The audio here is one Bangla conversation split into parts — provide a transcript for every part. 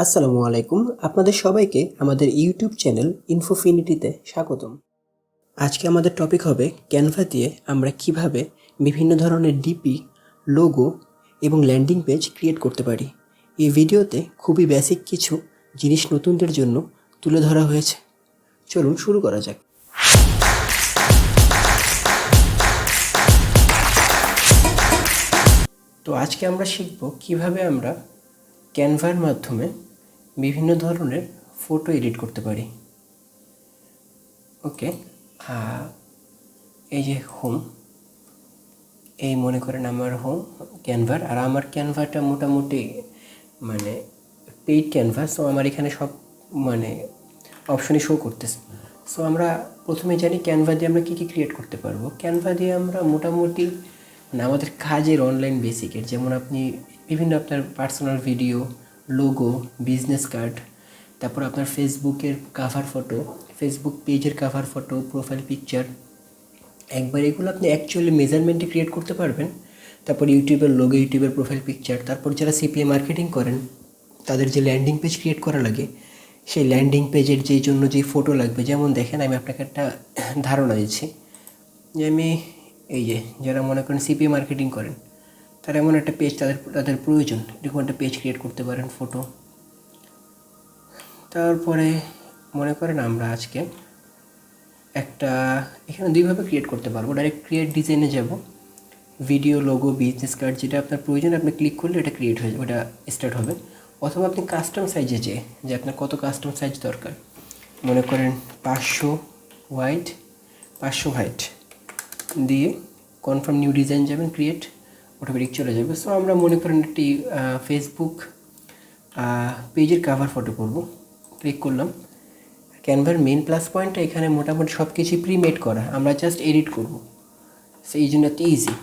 আসসালামু আলাইকুম। আপনাদের সবাইকে আমাদের ইউটিউব চ্যানেল ইনফোফিনিটিতে স্বাগতম। আজকে আমাদের টপিক হবে ক্যানভা দিয়ে আমরা কিভাবে বিভিন্ন ধরনের ডিপি, লোগো এবং ল্যান্ডিং পেজ ক্রিয়েট করতে পারি। এই ভিডিওতে খুবই বেসিক কিছু জিনিস নতুনদের জন্য তুলে ধরা হয়েছে। চলুন শুরু করা যাক। তো আজকে আমরা শিখব কিভাবে আমরা ক্যানভার মাধ্যমে বিভিন্ন ধরনের ফটো এডিট করতে পারি। ওকে, এই যে হোম, এই মনে করেন আমার হোম ক্যানভার, আর আমার ক্যানভাটা মোটামুটি মানে পেইড ক্যানভা। সো আমার এখানে সব অপশনই শো করতেছে। সো আমরা প্রথমে জানি ক্যানভা দিয়ে আমরা কী কী ক্রিয়েট করতে পারবো। ক্যানভা দিয়ে আমরা মোটামুটি আমাদের কাজের অনলাইন বেসিকের, যেমন আপনি বিভিন্ন আপনার personal video, logo, business card, তারপর আপনার ফেসবুকের কাভার ফটো, ফেসবুক পেজের কাভার ফটো, প্রোফাইল পিকচার, একবার এগুলো আপনি অ্যাকচুয়ালি মেজারমেন্টে ক্রিয়েট করতে পারবেন। তারপর ইউটিউবের লোগো, ইউটিউবের প্রোফাইল পিকচার, তারপর যারা সিপিএ মার্কেটিং করেন তাদের যে ল্যান্ডিং পেজ ক্রিয়েট করা লাগে, সেই ল্যান্ডিং পেজের যেই জন্য যেই ফটো লাগবে, যেমন দেখেন আমি আপনাকে একটা ধারণা দিচ্ছি যে আমি এই যে যারা মনে করেন সিপিএ মার্কেটিং করেন তারা এমন একটা পেজ তাদের প্রয়োজন, এরকম একটা পেজ ক্রিয়েট করতে পারেন ফটো। তারপরে মনে করেন আমরা আজকে একটা এখানে দুইভাবে ক্রিয়েট করতে পারবো। ডাইরেক্ট ক্রিয়েট ডিজাইনে যাব, ভিডিও, লোগো, বিজনেস কার্ড যেটা আপনার প্রয়োজন আপনি ক্লিক করলে এটা ক্রিয়েট হয়ে যাবে, ওটা স্টার্ট হবে। অথবা আপনি কাস্টম সাইজে যে আপনার কত কাস্টম সাইজ দরকার, মনে করেন 500 হোয়াইট দিয়ে কনফার্ম নিউ ডিজাইন যাবেন, ক্রিয়েট, অটোমেটিক চলে যাবে। সো আমরা মনে করেন একটি ফেসবুক পেজের কাভার ফটো করব, ক্লিক করলাম। ক্যানভার মেন প্লাস পয়েন্টটা এখানে মোটামুটি সব কিছুই প্রিমেড করা, আমরা জাস্ট এডিট করব, সেই জন্য এত ইজি।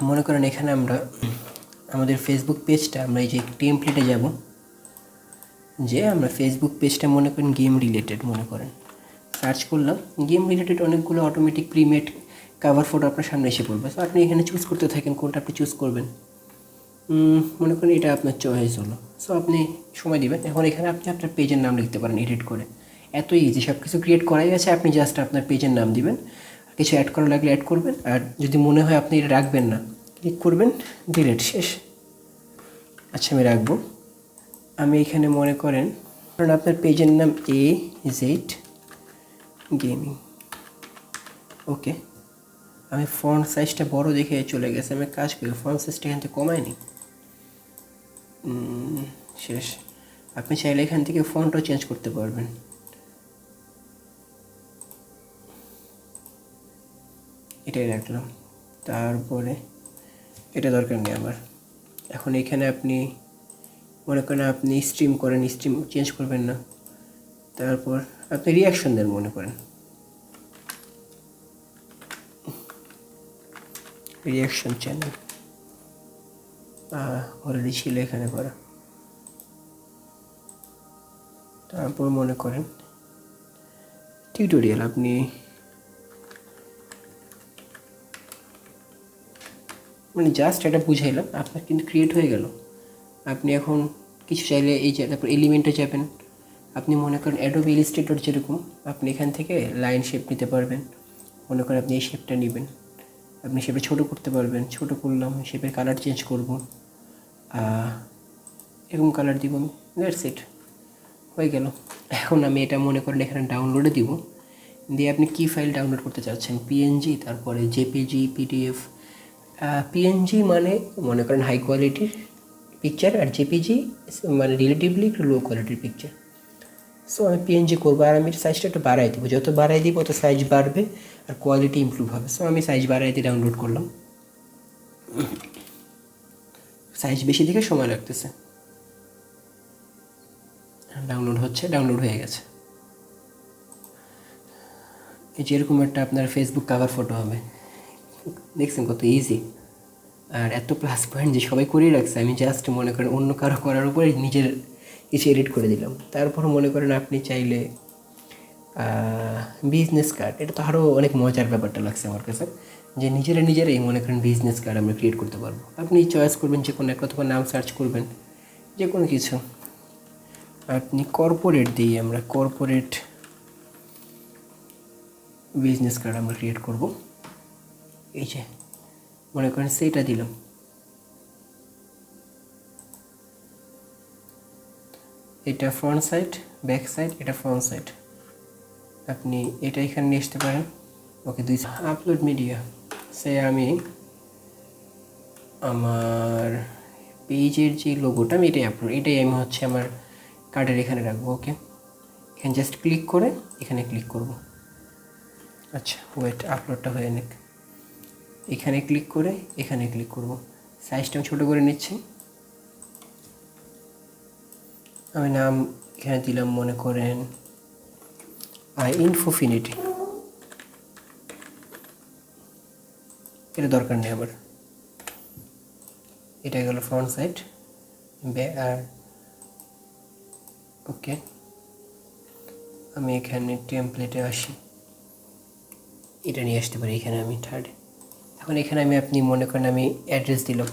মনে করেন এখানে আমরা আমাদের ফেসবুক পেজটা আমরা এই যে টেমপ্লেটে যাব, যে আমরা ফেসবুক পেজটা মনে করেন গেম রিলেটেড, মনে করেন সার্চ করলাম গেম রিলেটেড, অনেকগুলো অটোমেটিক প্রিমেড কাভার ফটো আপনার সামনে এসে পড়বে। সো আপনি এখানে চুজ করতে থাকেন কোনটা আপনি চুজ করবেন। মনে করেন এটা আপনার চয়েস হলো, সো আপনি সময় দিবেন। এখন এখানে আপনি আপনার পেজের নাম লিখতে পারেন এডিট করে, এত ইজি, সব কিছু ক্রিয়েট করাই আছে। আপনি জাস্ট আপনার পেজের নাম দিবেন, কিছু অ্যাড করা লাগলে অ্যাড করবেন, আর যদি মনে হয় আপনি এটা রাখবেন না, ক্লিক করবেন, ডিলিট, শেষ। আচ্ছা আমি রাখবো। আমি এখানে মনে করেন আপনার পেজের নাম AZ গেমিং। ওকে, আমি ফন্ট সাইজটা বড় দেখে চলে গেছে, আমি কাজ করি ফন্ট সাইজটা এখান থেকে কমাই নি, শেষ। আপনি চাইলে এখান থেকে ফন্টও চেঞ্জ করতে পারবেন। এটাই রাখলাম, তারপরে এটা দরকার নেই আমার। এখন এখানে আপনি মনে করেন আপনি স্ট্রিম করেন, স্ট্রিম চেঞ্জ করবেন না। তারপর আপনি রিয়াকশন দেন, মনে করেন রিয়াকশন চ্যানেল অলরেডি ছিল এখানে করা। তারপর মনে করেন টিউটোরিয়াল, আপনি জাস্ট এটা বুঝাইলাম, আপনার কিন্তু ক্রিয়েট হয়ে গেল। আপনি এখন কিছু চাইলে এই যে তারপর এলিমেন্টে যাবেন, আপনি মনে করেন অ্যাডোবি ইলাস্ট্রেটর যেরকম, আপনি এখান থেকে লাইন শেপ নিতে পারবেন। মনে করেন আপনি এই শেপটা নেবেন, আপনি শেপে ছোটো করতে পারবেন, ছোটো করলাম, শেপের কালার চেঞ্জ করব, এরকম কালার দিব আমি, দ্যাটস ইট, হয়ে গেল। এখন আমি এটা মনে করেন এখানে ডাউনলোডে দিব, দিয়ে আপনি কী ফাইল ডাউনলোড করতে চাচ্ছেন, PNG, তারপরে JPG, PDF। PNG মানে মনে করেন হাই কোয়ালিটির পিকচার, আর JPG মানে রিলেটিভলি একটু লো কোয়ালিটির পিকচার। সো আমি PNG করবো, আর আমি সাইজটা একটু বাড়াই দিব, যত বাড়াই দিব তত সাইজ বাড়বে আর কোয়ালিটি ইমপ্রুভ হবে। সো আমি সাইজ বাড়াই দিয়ে ডাউনলোড করলাম, সাইজ বেশি দেখে সময় লাগতেছে, ডাউনলোড হচ্ছে, ডাউনলোড হয়ে গেছে। এই যেরকম একটা আপনার ফেসবুক কাভার ফটো হবে, দেখছেন কত ইজি, আর এত প্লাস পয়েন্ট যে সবাই করেই রাখছে, আমি জাস্ট মনে করেন অন্য কারো করার উপরে নিজের কিছু এডিট করে দিলাম। তারপর মনে করেন আপনি চাইলে বিজনেস কার্ড, এটা তো আরও অনেক মজার ব্যাপারটা লাগছে আমার কাছে, যে নিজেরাই মনে করেন বিজনেস কার্ড আমরা ক্রিয়েট করতে পারবো। আপনি চয়েস করবেন যে কোনো একটা, অথবা নাম সার্চ করবেন, যে কোনো কিছু, আপনি কর্পোরেট দিই, আমরা কর্পোরেট বিজনেস কার্ড আমরা ক্রিয়েট করব। এই যে মনে করেন সেইটা দিলাম, এটা ফ্রন্ট সাইড, ব্যাক সাইড, এটা ফ্রন্ট সাইড। আপনি এটা এখানে নিয়ে আসতে পারেন। ওকে, দুই আপলোড মিডিয়া, সে আমি আমার পেজের যে লোগোটা আমি এটাই আমি হচ্ছে আমার কার্ডের এখানে রাখবো। ওকে, এখানে জাস্ট ক্লিক করে এখানে ক্লিক করব। আচ্ছা ওয়েট, আপলোডটা হয়ে নিক। এখানে ক্লিক করে এখানে ক্লিক করব। সাইজটা আমি ছোটো করে নিচ্ছি। আমি নাম এখানে দিলাম মনে করেন ইনফোফিনিটি, এটা দরকার নেই আবার। এটা গেল ফ্রন্ট সাইড আর ওকে, আমি এখানে টেমপ্লেটে আসি, এটা নিয়ে আসতে পারি এখানে আমি থার্ড। এখন এখানে আমি আপনি মনে করেন আমি অ্যাড্রেস দিলাম,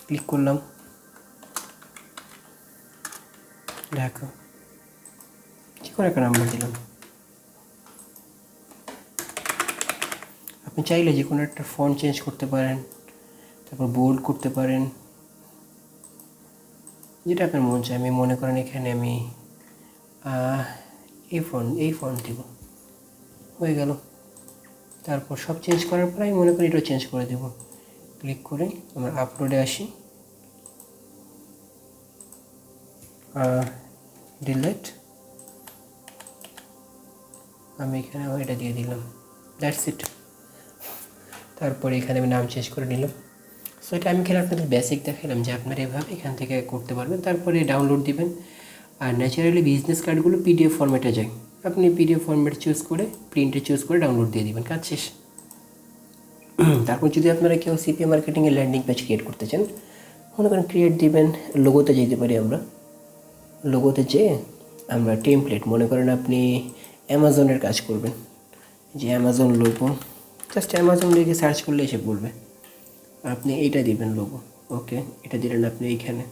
ক্লিক করলাম, ঢাকা, যে কোনো একটা নাম্বার দিলাম। আপনি চাইলে যে কোনো একটা ফন্ট চেঞ্জ করতে পারেন, তারপর বোল্ড করতে পারেন, যেটা আপনার মন চায়। আমি মনে করেন এখানে আমি এই ফন্ট দিব, হয়ে গেল। তারপর সব চেঞ্জ করার পর আমি মনে করি এটাও চেঞ্জ করে দেব। ক্লিক করে আমরা আপলোডে আসি, ডিলেট, আমি এখানে এটা দিয়ে দিলাম, দ্যাটস ইট। তারপরে এখানে আমি নাম চেঞ্জ করে নিলাম। সো এটা আমি এখানে আপনাদের বেসিক দেখালাম যে আপনারা এভাবে এখান থেকে করতে পারবেন। তারপরে ডাউনলোড দিবেন। আর ন্যাচারালি বিজনেস কার্ডগুলো পিডিএফ ফরম্যাটে যায়, আপনি পিডিএফ ফরম্যাট চুজ করে প্রিন্টে চুজ করে ডাউনলোড দিয়ে দিবেন, কাজ শেষ। তারপর যদি আপনারা কেউ সিপিএ মার্কেটিংয়ের ল্যান্ডিং পেজ ক্রিয়েট করতে চান, মনে করেন ক্রিয়েট দিবেন, লোগোতে যেতে পারি আমরা। লোগোতে যেয়ে আমরা টেমপ্লেট, মনে করেন আপনি অ্যামাজনের কাজ করবেন, যে অ্যামাজন লোগো, জাস্ট অ্যামাজন লিখে সার্চ করলে এসে পড়বে, আপনি এইটা দিবেন লোগো। ওকে, এটা দিলেন আপনি এইখানে।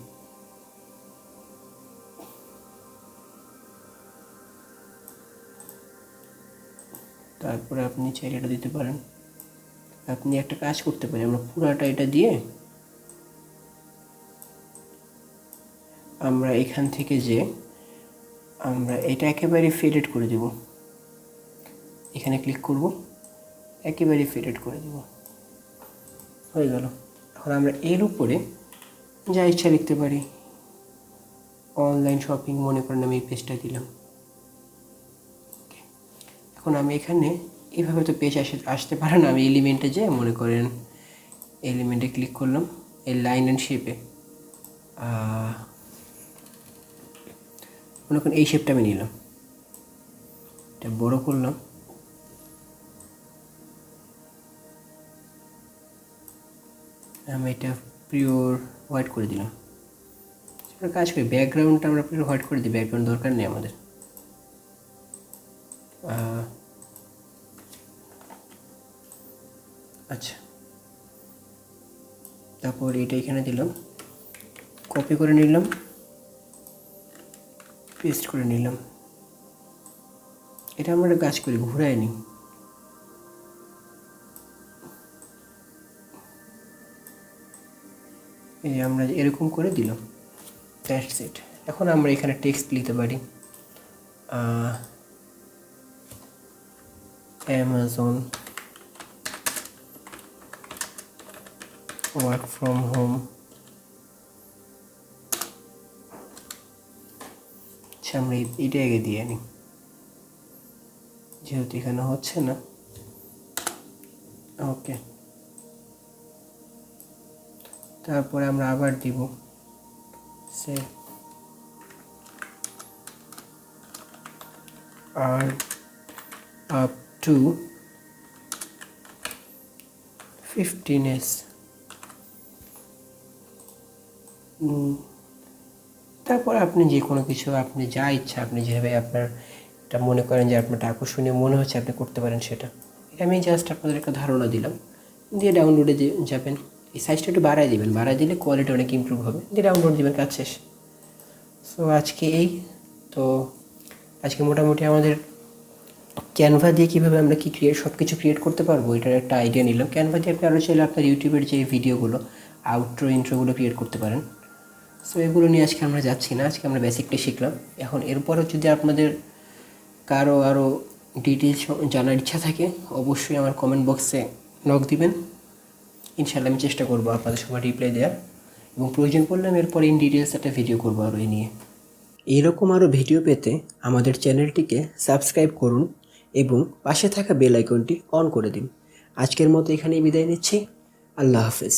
তারপরে আপনি চাইলে এটা দিতে পারেন। আপনি একটা কাজ করতে পারেন, আমরা পুরাটা এটা দিয়ে আমরা এখান থেকে যে আমরা এটা একেবারে ফেডেড করে দেব, এখানে ক্লিক করব, একেবারে ফেডেড করে দেব, হয়ে গেল। এখন আমরা এর উপরে যা ইচ্ছা লিখতে পারি, অনলাইন শপিং, মনে করেন আমি এই পেজটা দিলাম। এখন আমি এখানে এইভাবে তো পেজ আসতে পারে না, আমি এলিমেন্টে যে মনে করেন এলিমেন্টে ক্লিক করলাম, এই লাইন অ্যান্ড শেপে মনে করেন এই শেপটা আমি নিলাম, এটা বড় করলাম, আমি এটা পিওর হোয়াইট করে দিলাম। আমরা কাজ করি ব্যাকগ্রাউন্ডটা আমরা পিওর হোয়াইট করে দিই, ব্যাকগ্রাউন্ড দরকার নেই আমাদের। আচ্ছা, তারপর এটা এখানে দিলাম, কপি করে নিলাম, পেস্ট করে নিলাম। এটা আমরা কাজ করি ঘুরাই নিই, এই আমরা এরকম করে দিলাম, দ্যাটস ইট। এখন আমরা এখানে টেক্সট লিখতে পারি, অ্যামাজন ওয়ার্ক ফ্রম হোম। আচ্ছা, আমরা এইটা আগে দিয়ে নিই, যেহেতু এখানে হচ্ছে না। ওকে, তারপরে আমরা আবার দিব সে আর আপ টু 15s। তারপর আপনি যে কোনো কিছু, আপনি যা ইচ্ছা, আপনি যেভাবে আপনার এটা মনে করেন যে আপনার আকর্ষণীয় মনে হচ্ছে আপনি করতে পারেন সেটা। আমি জাস্ট আপনাদের একটা ধারণা দিলাম, দিয়ে ডাউনলোডে যাবেন। এই সাইজটা একটু বাড়াই দিবেন, বাড়াই দিলে কোয়ালিটি অনেক ইমপ্রুভ হবে, দিয়ে ডাউনলোড দিবেন, কাজ শেষ। সো আজকে তো আজকে মোটামুটি আমাদের ক্যানভা দিয়ে কীভাবে আমরা সব কিছু ক্রিয়েট করতে পারবো এটার একটা আইডিয়া নিলাম। ক্যানভা দিয়ে আপনি আরও চাইলে আপনার ইউটিউবের যে ভিডিওগুলো আউটরো ইন্ট্রোগুলো ক্রিয়েট করতে পারেন। সো এগুলো নিয়ে আজকে আমরা যাচ্ছি না, আজকে আমরা বেসিকটা শিখলাম। এখন এরপরও যদি আপনাদের কারো আরও ডিটেলস জানার ইচ্ছা থাকে অবশ্যই আমার কমেন্ট বক্সে নক দিবেন। ইনশাআল্লাহ আমি চেষ্টা করবো আপনাদের সবার রিপ্লাই দেওয়ার, এবং প্রয়োজন পড়লে আমি এরপর ইন ডিটেলস একটা ভিডিও করবো আরও এই নিয়ে। এরকম আরও ভিডিও পেতে আমাদের চ্যানেলটিকে সাবস্ক্রাইব করুন এবং পাশে থাকা বেল আইকনটি অন করে দিন। আজকের মতো এখানেই বিদায় নিচ্ছি। আল্লাহ হাফেজ।